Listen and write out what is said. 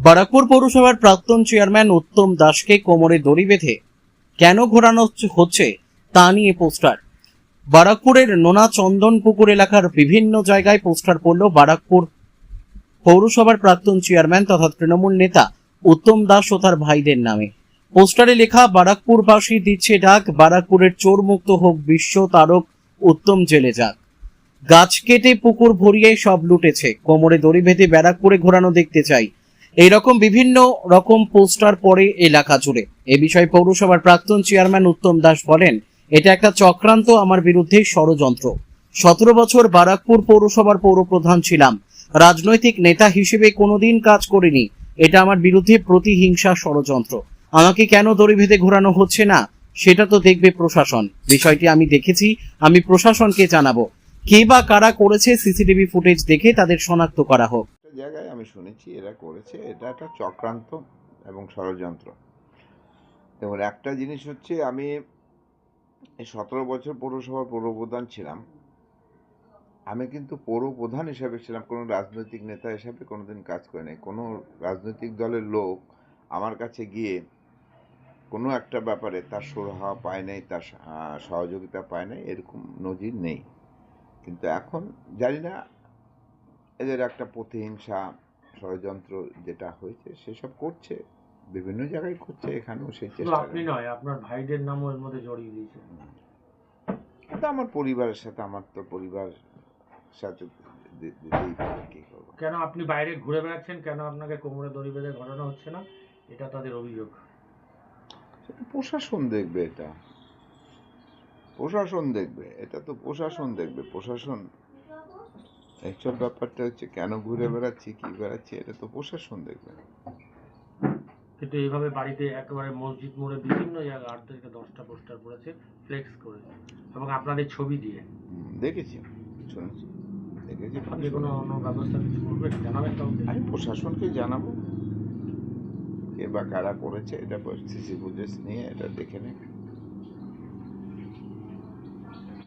বারাকপুর পৌরসভার প্রাক্তন চেয়ারম্যান উত্তম দাসকে কোমরে দড়ি বেঁধে কেন ঘোরানো হচ্ছে তা নিয়ে পোস্টার। বারাকপুরের নোনা চন্দনপুকুর এলাকার বিভিন্ন জায়গায় পোস্টার পড়ল বারাকপুর পৌরসভার প্রাক্তন চেয়ারম্যান তথা তৃণমূল নেতা উত্তম দাস ও তার ভাইদের নামে। পোস্টারে লেখা, বারাকপুরবাসী দিচ্ছে ডাক, বারাকপুরের চোর মুক্ত হোক বিশ্ব, তারক উত্তম জেলে যাক। গাছ কেটে পুকুর ভরিয়ে সব লুটেছে, কোমরে দড়ি বেঁধে ব্যারাকপুরে ঘোরানো দেখতে চাই। এইরকম বিভিন্ন রকম পোস্টার পড়ে এলাকা জুড়ে। এ বিষয়ে পৌরসভার প্রাক্তন চেয়ারম্যান উত্তম দাস বলেন, এটা একটা চক্রান্ত, আমার বিরুদ্ধে ষড়যন্ত্র। 17 বছর বারাকপুর পৌরসভার পৌরপ্রধান ছিলাম, রাজনৈতিক নেতা হিসেবে কোনোদিন কাজ করিনি। এটা আমার বিরুদ্ধে প্রতিহিংসা ষড়যন্ত্র। আমাকে কেন দড়ি বেঁধে ঘোরানো হচ্ছে না সেটা তো দেখবে প্রশাসন। বিষয়টি আমি দেখেছি, আমি প্রশাসনকে জানাবো। কে বা কারা করেছে সিসিটিভি ফুটেজ দেখে তাদের শনাক্ত করা হোক। জায়গায় আমি শুনেছি এরা করেছে, এটা একটা চক্রান্ত এবং ষড়যন্ত্র। এবং একটা জিনিস হচ্ছে, আমি 17 বছর পৌরসভার পৌরপ্রধান ছিলাম। আমি কিন্তু পৌরপ্রধান হিসাবে ছিলাম, কোনো রাজনৈতিক নেতা হিসাবে কোনোদিন কাজ করে নাই। কোনো রাজনৈতিক দলের লোক আমার কাছে গিয়ে কোনো একটা ব্যাপারে তার সুরাহা পায় নাই, তার সহযোগিতা পায় নাই, এরকম নজির নেই। কিন্তু এখন জানি না, এদের একটা প্রতিহিংসা ষড়যন্ত্র যেটা হয়েছে সেসব করছে, বিভিন্ন জায়গায় করছে, এখানেও সেই চেষ্টা। আপনি নয়, আপনার ভাইদের নামও এর মধ্যে জড়িয়ে দিয়েছে। এটা আমার পরিবারের সাথে, আমার তো পরিবার সাথে দিতেই পারে, কি করবো। কেন আপনি বাইরে ঘুরে বেড়াচ্ছেন, কেন আপনাকে কোমরে দড়ি বেঁধে ঘোরানো হচ্ছে না, এটা তাদের অভিযোগ। সেটা প্রশাসন দেখবে, এটা প্রশাসন দেখবে, এটা তো প্রশাসন দেখবে। প্রশাসন এইসব ব্যাপারটা হচ্ছে, কেন ঘুরে বেড়াচ্ছি, কি বেড়াচ্ছি, এটা তো প্রশাসন দেখবে। কিন্তু এইভাবে বাড়িতে একেবারে মসজিদ মোড়ে বিভিন্ন জায়গায় 8 থেকে 10টা পোস্টার পড়েছে ফ্লেক্স করে এবং আপনাদের ছবি দিয়ে। দেখেছি, শুনেছি, দেখেছি। আপনি কোনো অন্য ব্যবস্থা কিছু করবেন, জানাবেন কাউকে? আমি প্রশাসনকে জানাবো কে বা কারা করেছে, এটা সিসি ফুটেজ নিয়ে এটা দেখে নেই।